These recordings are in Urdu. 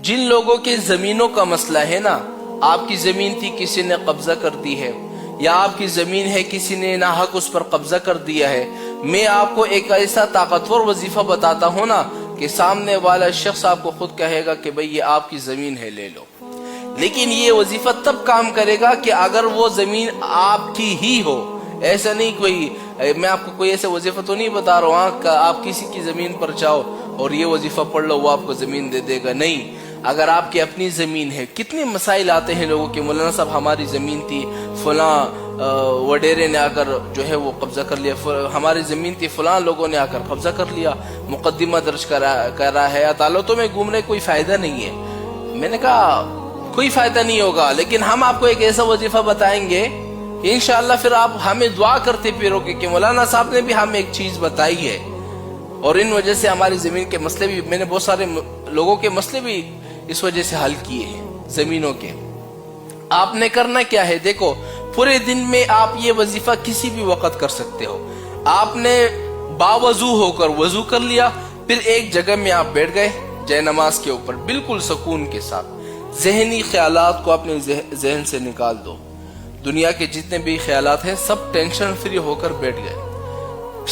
جن لوگوں کے زمینوں کا مسئلہ ہے نا، آپ کی زمین تھی کسی نے قبضہ کر دی ہے، یا آپ کی زمین ہے کسی نے ناحق اس پر قبضہ کر دیا ہے، میں آپ کو ایک ایسا طاقتور وظیفہ بتاتا ہوں نا کہ سامنے والا شخص آپ کو خود کہے گا کہ بھئی یہ آپ کی زمین ہے، لے لو۔ لیکن یہ وظیفہ تب کام کرے گا کہ اگر وہ زمین آپ کی ہی ہو۔ ایسا نہیں کوئی، میں آپ کو کوئی ایسا وظیفہ تو نہیں بتا رہا ہوں کہ آپ کسی کی زمین پر جاؤ اور یہ وظیفہ پڑھ لو وہ آپ کو زمین دے دے گا، نہیں۔ اگر آپ کی اپنی زمین ہے، کتنے مسائل آتے ہیں لوگوں کے، مولانا صاحب ہماری زمین تھی، فلاں وڈیرے نے آ کر جو ہے وہ قبضہ کر لیا، ہماری زمین تھی فلاں لوگوں نے آ کر قبضہ کر لیا، مقدمہ درج کر رہا ہے، عدالتوں میں گھومنے کوئی فائدہ نہیں ہے۔ میں نے کہا کوئی فائدہ نہیں ہوگا، لیکن ہم آپ کو ایک ایسا وظیفہ بتائیں گے کہ انشاءاللہ پھر آپ ہمیں دعا کرتے پھرو گے کہ مولانا صاحب نے بھی ہمیں ایک چیز بتائی ہے، اور ان وجہ سے ہماری زمین کے مسئلے بھی، میں نے بہت سارے لوگوں کے مسئلے بھی اس وجہ سے حل کیے ہیں زمینوں کے۔ آپ نے کرنا کیا ہے، دیکھو پورے دن میں آپ یہ وظیفہ کسی بھی وقت کر سکتے ہو۔ آپ نے باوضو ہو کر وضو کر لیا، پھر ایک جگہ میں آپ بیٹھ گئے جے نماز کے اوپر بالکل سکون کے ساتھ، ذہنی خیالات کو اپنے ذہن سے نکال دو، دنیا کے جتنے بھی خیالات ہیں سب ٹینشن فری ہو کر بیٹھ گئے۔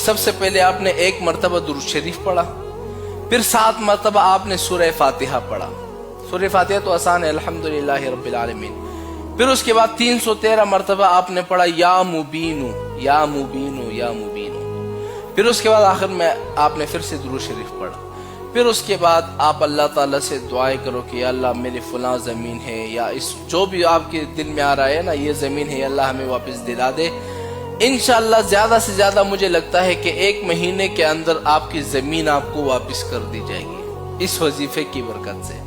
سب سے پہلے آپ نے 1 مرتبہ درود شریف پڑھا، پھر 7 مرتبہ آپ نے سورہ فاتحہ پڑھا۔ سورہ فاتحہ تو آسان ہے، الحمدللہ رب العالمین۔ پھر اس کے بعد 313 مرتبہ آپ نے پڑھا یا مبینو یا مبینو یا مبینو۔ پھر اس کے بعد آخر میں آپ نے پھر سے درود شریف پڑھا۔ پھر اس کے بعد آپ اللہ تعالیٰ سے دعائیں کرو کہ یا اللہ میری فلاں زمین ہے، یا اس جو بھی آپ کے دل میں آ رہا ہے نا یہ زمین ہے، یا اللہ ہمیں واپس دلا دے۔ انشاءاللہ زیادہ سے زیادہ مجھے لگتا ہے کہ 1 مہینے کے اندر آپ کی زمین آپ کو واپس کر دی جائے گی اس وظیفے کی برکت سے۔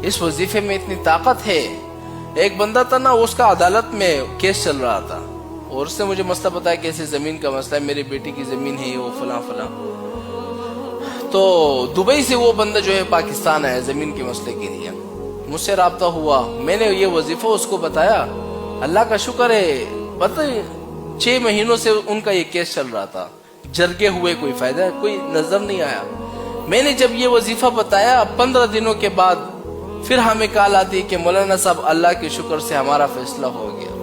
اس وظیفے میں اتنی طاقت ہے۔ ایک بندہ تھا نا، اس کا عدالت میں کیس چل رہا تھا، اور اس نے مجھے مسئلہ بتایا کہ ایسے زمین کا مسئلہ ہے، میری بیٹی کی زمین ہے، وہ فلاں فلاں۔ تو دبئی سے وہ بندہ جو ہے پاکستان آیا زمین کے مسئلے کے لیے، مجھ سے رابطہ ہوا، میں نے یہ وظیفہ اس کو بتایا۔ اللہ کا شکر ہے، پتہ 6 مہینوں سے ان کا یہ کیس چل رہا تھا، جرگے ہوئے، کوئی فائدہ کوئی نظر نہیں آیا۔ میں نے جب یہ وظیفہ بتایا 15 دنوں کے بعد پھر ہمیں کال آتی کہ مولانا صاحب اللہ کے شکر سے ہمارا فیصلہ ہو گیا،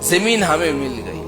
زمین ہمیں مل گئی۔